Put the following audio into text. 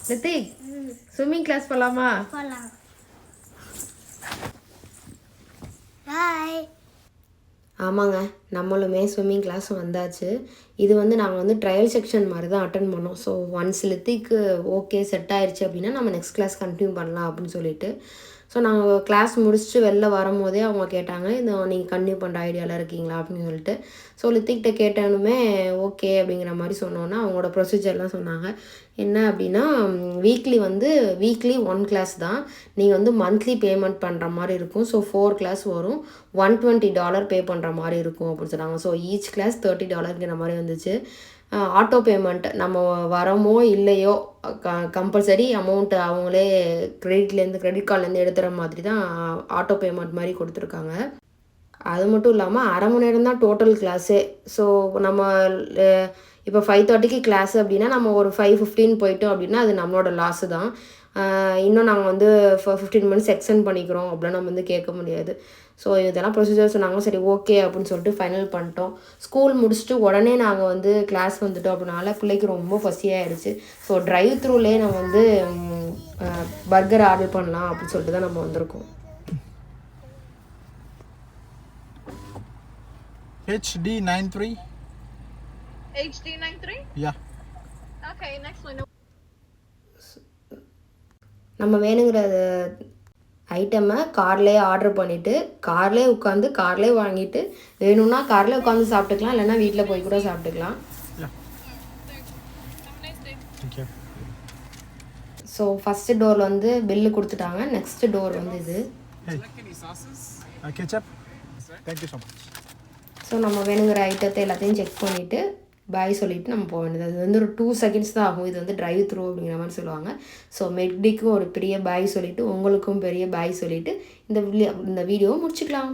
Hrithik swimming class போகலாமா? போகலாம். Hi. ஆமாங்க, நம்மளுமே ஸ்விம்மிங் கிளாஸ் வந்தாச்சு. இது வந்து நாங்கள் வந்து ட்ரையல் செக்ஷன் மாதிரி தான் அட்டன் பண்ணோம். ஸோ ஒன்ஸ் லித்திக்கு ஓகே செட் ஆயிடுச்சு அப்படின்னா நம்ம நெக்ஸ்ட் கிளாஸ் கண்டினியூ பண்ணலாம் அப்படின்னு சொல்லிட்டு. ஸோ நாங்கள் கிளாஸ் முடிச்சுட்டு வெளில வரும்போதே அவங்க கேட்டாங்க, இந்த நீங்கள் கண்டினியூ பண்ணுற ஐடியாவில் இருக்கீங்களா அப்படின்னு சொல்லிட்டு. ஸோ லித்திக்கிட்ட கேட்டாலுமே ஓகே அப்படிங்கிற மாதிரி சொன்னோன்னா அவங்களோட ப்ரொசீஜர்லாம் சொன்னாங்க. என்ன அப்படின்னா வீக்லி 1 கிளாஸ் தான். நீங்கள் வந்து மந்த்லி பேமெண்ட் பண்ணுற மாதிரி இருக்கும். ஸோ 4 கிளாஸ் வரும். $120 பே பண்ணுற மாதிரி இருக்கும் அப்படின்னு சொன்னாங்க. ஸோ ஈச் கிளாஸ் $30ங்கிற மாதிரி வந்துச்சு. ஆட்டோ பேமெண்ட் நம்ம வரமோ இல்லையோ கம்பல்சரி அமௌண்ட்டு அவங்களே கிரெடிட் கார்ட்லேருந்து எடுத்துகிற மாதிரி தான் ஆட்டோ பேமெண்ட் மாதிரி கொடுத்துருக்காங்க. அது மட்டும் இல்லாமல் அரை மணி நேரம் தான் டோட்டல் கிளாஸே. ஸோ நம்ம இப்போ 5:30க்கு கிளாஸ் அப்படின்னா நம்ம ஒரு 5:15 போயிட்டோம் அப்படின்னா அது நம்மளோட லாஸு தான். இன்னும் நாங்கள் வந்து 15 மினிட்ஸ் எக்ஸ்டெண்ட் பண்ணிக்கிறோம் அப்படிலாம் நம்ம வந்து கேட்க முடியாது. ஸோ இதெல்லாம் ப்ரொசீஜர் சொன்னாங்க. சரி ஓகே அப்படின்னு சொல்லிட்டு ஃபைனல் பண்ணிட்டோம். ஸ்கூல் முடிச்சுட்டு உடனே நாங்கள் வந்து கிளாஸ் வந்துட்டோம் அப்படினால பிள்ளைக்கு ரொம்ப பசியாகிடுச்சு. ஸோ டிரைவ் த்ரூலேயே நம்ம வந்து பர்கர் ஆர்டர் பண்ணலாம் அப்படின்னு சொல்லிட்டு தான் நம்ம வந்திருக்கோம். HD93. HD93? Yeah. Okay, next one. நம்ம வேணுங்கிற ஐட்டமை கார்லேயே ஆர்டர் பண்ணிவிட்டு கார்லேயே உட்காந்து கார்லேயே வாங்கிட்டு வேணும்னா கார்லேயே உட்காந்து சாப்பிட்டுக்கலாம், இல்லைன்னா வீட்டில் போய் கூட சாப்பிட்டுக்கலாம். ஸோ ஃபஸ்ட்டு டோர் வந்து பில்லு கொடுத்துட்டாங்க. நெக்ஸ்ட் டோர் வந்து இது. ஸோ நம்ம வேணுங்கிற ஐட்டத்தை எல்லாத்தையும் செக் பண்ணிவிட்டு பாய் சொல்லிவிட்டு நம்ம போக வேண்டியது. அது வந்து ஒரு 2 செகண்ட்ஸ் தான் ஆகும். இது வந்து டிரைவ் த்ரூ அப்படிங்கிற மாதிரி சொல்லுவாங்க. ஸோ மெக்டிக்கும் ஒரு பெரிய பாய் சொல்லிவிட்டு உங்களுக்கும் பெரிய பாய் சொல்லிவிட்டு இந்த வீடியோவை முடிச்சுக்கலாம்.